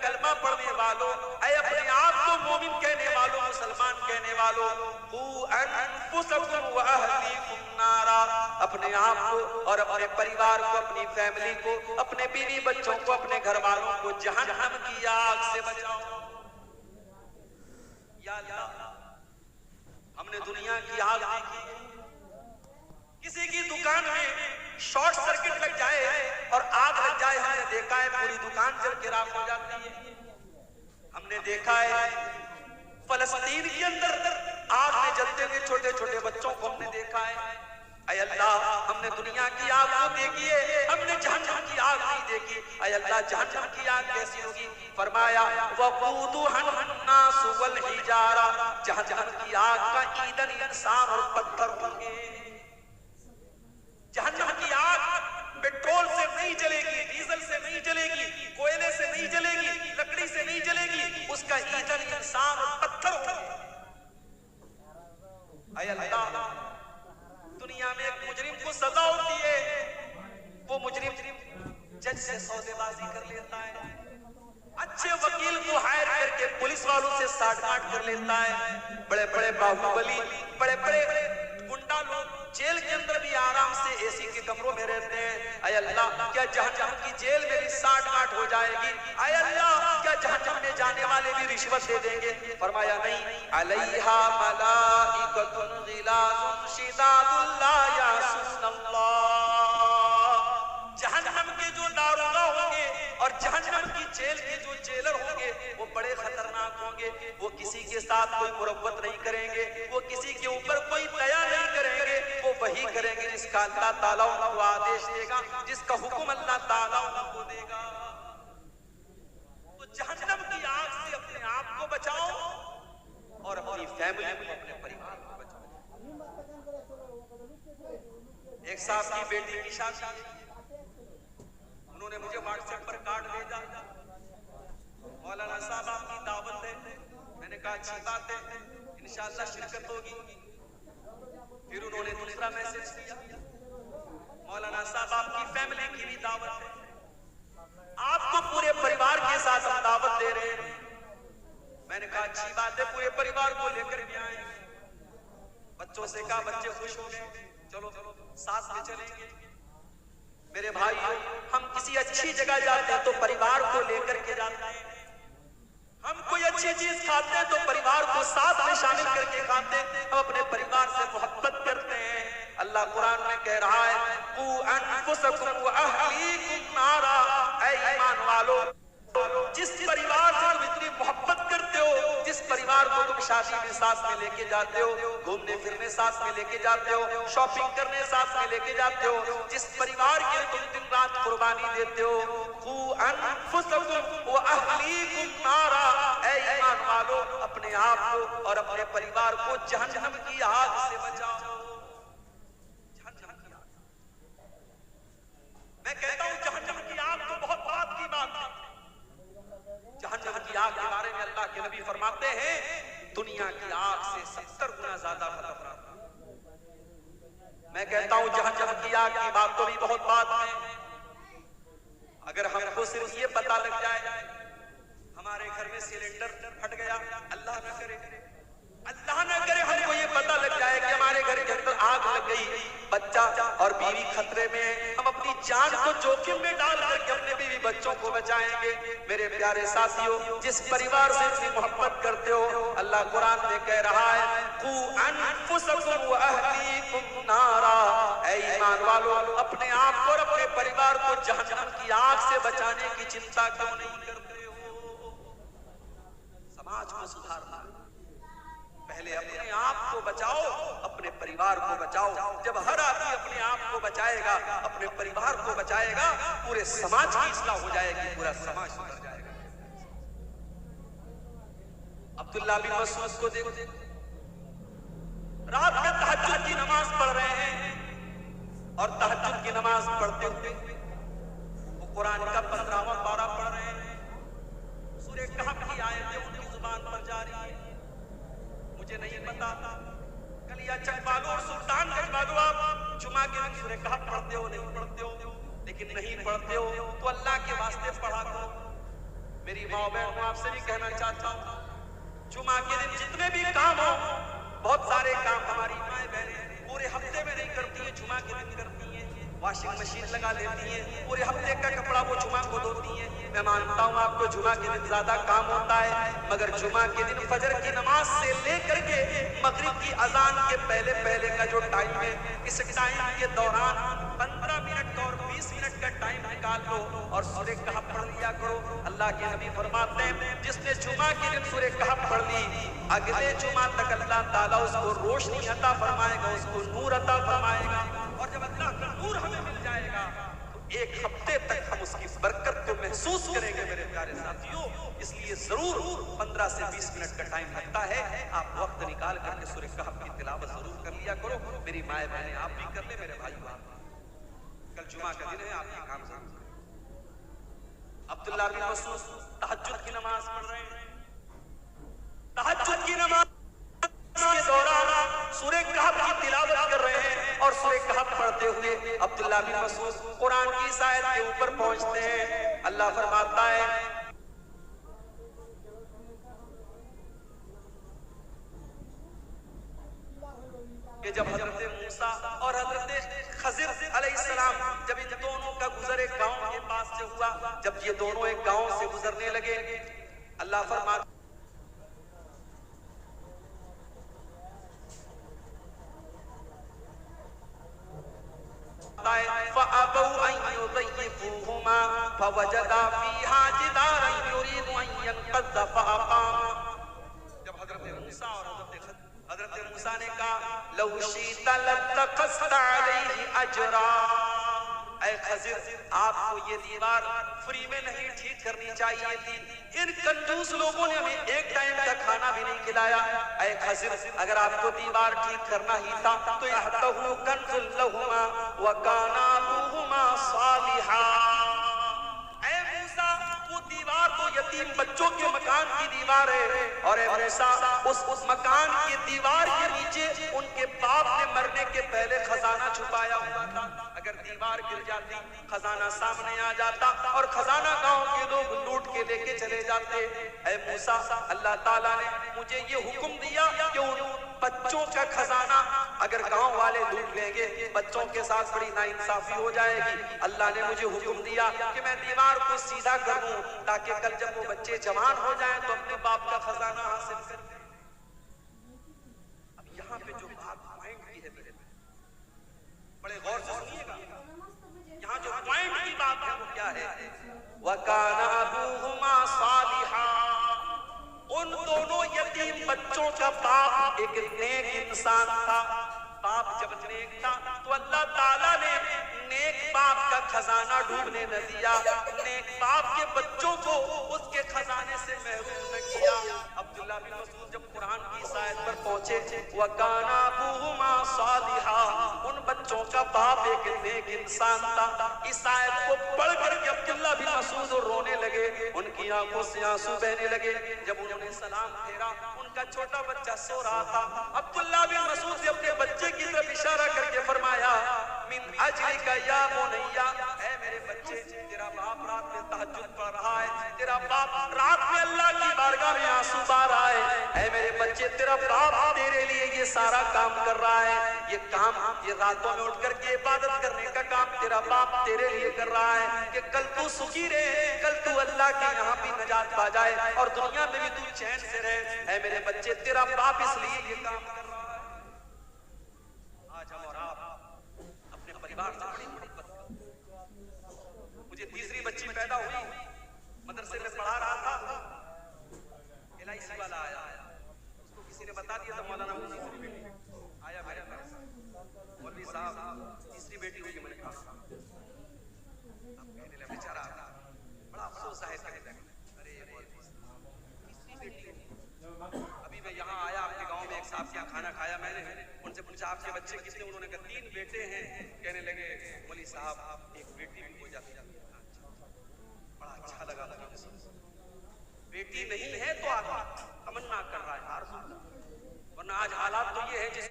कलमा पढ़ने वालों, ऐ अपने आप को मोमिन कहने वालों, मुसलमान कहने वालों, कू अनफुसकुम व अहलीकुम नारा, अपने आप को और अपने परिवार को, अपनी फैमिली को, अपने बीवी बच्चों को, अपने घर वालों को जहन्नम की आग से बचाओ। या अल्लाह, हमने दुनिया की आग देखी, किसी की दुकान में शॉर्ट सर्किट लग जाए और आग लग जाए, हमने देखा है पूरी दुकान जल के राख हो जाती है। हमने देखा है फलस्तीन के अंदर आग में जलते हुए छोटे छोटे बच्चों को हमने देखा है। ऐ अल्लाह, हमने दुनिया की आग को देखी है, हमने जहन्नम की आग नहीं देखी। ऐ अल्लाह, जहन्नम की आग कैसी होगी? फरमाया वक़ूदुहन अन्नासु वल हिजारा, जहन्नम की आग का ईंधन इंसान और पत्थर होंगे। जहन्नम की आग पेट्रोल से नहीं जलेगी, डीजल से नहीं जलेगी, कोयले से नहीं जलेगी, लकड़ी से नहीं जलेगी, उसका ईंधन इंसान और पत्थर होंगे। ऐ अल्लाह, दुनिया में एक मुजरिम को सजा होती है, वो मुजरिम जज से सौदेबाजी कर लेता है, अच्छे वकील को हायर करके पुलिस वालों से साठ-गांठ कर लेता है। बड़े बड़े बाहुबली, बड़े बड़े गुंडा लोग जेल के अंदर भी आराम से एसी के कमरों में रहते हैं। ऐ अल्लाह, क्या जहन्नम की जेल में भी साठ-गांठ हो जाएगी? ऐ अल्लाह, क्या जहन्नम में जाने वाले भी रिश्वत दे देंगे? फरमाया नहीं, अलैहा मलाइकतुन गिलाज़ुन शिदादुन ला यासूनल्लाह, जहन्नम के जो दारोगा होंगे और जहन्नम की जेल के जो जेलर होंगे वो बड़े खतरनाक होंगे। वो किसी के साथ कोई मुरव्वत नहीं करेंगे, वो किसी के ऊपर कोई दया नहीं करेंगे, वो वही करेंगे जिसका अल्लाह ताला उनको आदेश देगा, जिसका हुक्म अल्लाह ताला उनको देगा। तो जहन्नम की आग से अपने आप को बचाओ और अपनी फैमिली को, अपने परिवार को बचाओ। एक साहब की बेटी की शादी, उन्होंने मुझे व्हाट्सएप पर कार्ड भेजा, मौलाना साहब आपकी दावत है। मैंने कहा अच्छी बात है, इंशाअल्लाह शिरकत होगी। फिर उन्होंने दूसरा मैसेज किया, मौलाना साहब आपकी फैमिली की भी दावत है, आपको पूरे परिवार के साथ हम दावत दे रहे हैं। मैंने कहा अच्छी बात है, पूरे परिवार को लेकर भी आए। बच्चों से कहा, बच्चे खुश हो गए, चलो साथ में चलेंगे। मेरे भाई, हम किसी अच्छी जगह जाते हैं तो परिवार को लेकर के जाते हैं, हम कोई अच्छी चीज खाते हैं तो परिवार को साथ में शामिल करके खाते हैं, हम अपने परिवार से मोहब्बत करते हैं। अल्लाह कुरान में कह रहा है, कू अनफुसकुम व अहलीकुम नारा, ऐ ईमान वालों, जिस परिवार से तुम इतनी मोहब्बत करते हो, जिस परिवार को तुम शादी में साथ में लेके जाते हो, घूमने फिरने साथ में लेके जाते हो, शॉपिंग करने साथ में लेके जाते हो, जिस परिवार के लिए तुम दिन रात कुर्बानी देते हो, कू अनफुसकुम व अहलीकुम नारा, ऐ ईमान वालों, अपने आप को और अपने परिवार को जहन्नम की आग से बचाओ। जहन्नम की आग, मैं कहता हूं जहन्नम की आग तो बहुत बात की बात है। जहन्नम की आग के बारे में अल्लाह के नबी फरमाते हैं, दुनिया की आग से 70 गुना ज्यादा खतरनाक। मैं कहता हूं जहन्नम की आग की बात तो भी बहुत बात है। अगर हमको सिर्फ ये पता लग जाए हमारे घर में सिलेंडर फट गया, अल्लाह न करे, अल्लाह न करे, हमको ये पता लग जाए कि हमारे घर के अंदर आग लग गई, बच्चा और बीवी खतरे में है, हम अपनी जान को जोखिम में डाल करके अपने बीवी बच्चों को बचाएंगे। मेरे प्यारे साथियों, जिस परिवार से इतनी मोहब्बत करते हो, अल्लाह कुरान में कह रहा है, कू अनफुसकुम व अहलीकुम नारा, ऐ ईमान वालों, अपने आप को और अपने परिवार को जहन्नम की आग से बचाने की चिंता क्यों नहीं करते हो? समाज को सुधारना, पहले अपने आप को बचाओ, अपने परिवार को बचाओ। जब हर आदमी अपने आप को बचाएगा, अपने परिवार को बचाएगा, पूरे समाज की इस्लाह हो जाएगी, पूरा समाज सुधर जाएगा। अब्दुल्लाह बिन मसूद को देखो, रात में तहज्जुद की नमाज पढ़ रहे हैं और तहज्जुद की नमाज पढ़ते हुए वो कुरान का 15वां पारा पढ़ रहे हैं। सूरह कहफ की आयतें उनकी जुबान पर जा रही है। मुझे नहीं पता कलिया चक वालों और सुल्तानगंज वालों, आप जुमा के दिन सूरह कहफ पढ़ते हो नहीं पढ़ते हो, लेकिन नहीं पढ़ते हो तो अल्लाह के वास्ते पढ़ा करो। मेरी माँ बहनों आपसे भी कहना चाहता हूँ, जुमा के दिन जितने भी काम हो, बहुत सारे काम हमारी माएं बहनें पूरे हफ्ते में नहीं करती है, जुमा के दिन करती है। वॉशिंग मशीन लगा लेती है, पूरे हफ्ते का कपड़ा वो जुमा को धोती है। मैं मानता हूँ आपको जुमा के दिन ज्यादा काम होता है, मगर जुमा के दिन फजर की नमाज से लेकर के मगरिब की अजान के पहले पहले का जो टाइम है, इस टाइम के दौरान 15 मिनट और 20 मिनट का टाइम निकाल लो और सूरह कहफ पढ़ लिया करो। अल्लाह के नबी फरमाते हैं, जिसने जुमा के दिन सूरह कहफ पढ़ ली, अगले जुमा तक अल्लाह ताला उसको रोशनी अता फरमाएगा, उसको नूर अता फरमाएगा। और जब अल्लाह का नूर हमें मिल जाएगा तो एक हफ्ते तक हम उसकी बरकत को महसूस करेंगे मेरे प्यारे साथियों। इसलिए जरूर 15 से 20 मिनट का टाइम लगता है, आप वक्त निकाल करके सूरह कहफ की तिलावत जरूर कर लिया करो। मेरी माए बहनें आप भी कर ले, मेरे भाई आप, कल जुमा का दिन है, आप ये काम जरूर करें। अब्दुल्लाह बिन मसूद तहज्जुद की नमाज पढ़ रहे हैं, तहज्जुद की नमाज के दौरान सूरह कहफ की तिलावत कर रहे हैं और सूरह कहफ पढ़ते हुए अब्दुल्लाह बिन मसूद कुरान की इस आयत के ऊपर पहुंचते हैं। अल्लाह फरमाता है, कि जब हजरत मूसा और हजरत खजिर अलैहिस्सलाम जब इन दोनों का गुजर एक गांव के पास से हुआ, जब ये दोनों एक गांव से गुजरने लगे, अल्लाह फरमाता जब हजरत मूसा और हजरत मूसा ने कहा, लौ शीता लत्तखस्ता अलैहि अजरा, ऐ खजिर आपको ये दीवार फ्री में नहीं ठीक करनी चाहिए थी, इन कंजूस लोगों ने हमें एक टाइम का खाना भी नहीं खिलाया। ऐ खजिर अगर आपको दीवार ठीक करना ही था तो यहतहु कंजुल लहुमा व काना अबूहुमा सालिहा, ऐ मूसा वो दीवार तो यतीम बच्चों के मकान की दीवार है, और ऐ मूसा उस मकान की दीवार के नीचे उनके बाप ने मरने के पहले खजाना छुपाया हुआ था, अगर दीवार गिर जाती खजाना सामने आ जाता और खजाना गांव के लोग लूट के लेके चले जाते। ऐ मूसा अल्लाह ताला ने मुझे ये हुक्म दिया कि उन बच्चों का खजाना अगर गांव वाले लूट लेंगे, बच्चों के साथ बड़ी नाइंसाफी हो जाएगी। अल्लाह ने मुझे हुक्म दिया कि मैं दीवार को सीधा कर दूं ताकि कल जब वो बच्चे जवान हो जाएं तो अपने बाप का खजाना हासिल कर लें। अब यहाँ पे जो बात पॉइंट की है मेरे बड़े गौर से सुनिएगा, यहाँ जो पॉइंट की बात है वो क्या है, वकाना अबूहुमा सालिहा, उन दोनों यतीम बच्चों का बाप एक नेक इंसान था। बाप जब नेक था तो अल्लाह ताला ने नेक बाप का खजाना डूबने न दिया, नेक बाप के बच्चों को उसके खजाने से महरूम न किया। अब्दुल्लाह बिन मसूद जब कुरान की इस आयत पर पहुंचे, वकाना अबूहुमा सालिहा, उन बच्चों का बाप एक नेक इंसान था, इस आयत को पढ़ करके अब्दुल्लाह बिन मसूद रोने लगे, उनकी आंखों से आंसू बहने लगे। जब उन्होंने सलाम फेरा, उनका छोटा बच्चा सो रहा था। अब्दुल्लाह बिन मसूद ने अपने बच्चे की तरफ इशारा करके फरमाया, मिन अजलिका या बुनैया, ऐ मेरे बच्चे, तेरा बाप रात में तहज्जुद पढ़ रहा है, तेरा बाप रात में अल्लाह की बारगाह में आंसू बहा रहा है। ऐ मेरे बच्चे, तेरा बाप तेरे लिए ये सारा काम कर रहा है, ये काम, ये रातों में उठ करके इबादत करने का काम तेरा बाप तेरे लिए कर रहा है कि कल तू सुखी रहे, कल तू अल्लाह के यहाँ भी नजात पा जाए और दुनिया में भी तू चैन से रहे। ऐ मेरे बच्चे, तेरा बाप इसलिए ये काम कर रहा है। आज हम और आप अपने परिवार से बड़ी मोहब्बत करते। मुझे तीसरी बच्ची पैदा हुई, मदरसे में पढ़ा रहा था, LIC वाला आया, उसको किसी ने बता दिया था मौलाना वो तीसरी बेटी आया मेरे पास, मौलवी साहब तीसरी बेटी हुई। मैंने कहा कहने लगा बेचारा, बड़ा अफसोस है, अरे तीसरी बेटी। अभी मैं यहाँ आया आपके गांव में, एक साहब के यहाँ खाना खाया मैंने, उनसे पूछा आपके बच्चे कितने, उन्होंने कहा 3 बेटे हैं। कहने लगे मौलवी साहब एक बेटी भी हो जाती है। बड़ा अच्छा लगा मुझे, बेटी नहीं है तो आदमी तमन्ना कर रहा है, वरना आज हालात तो ये है जिस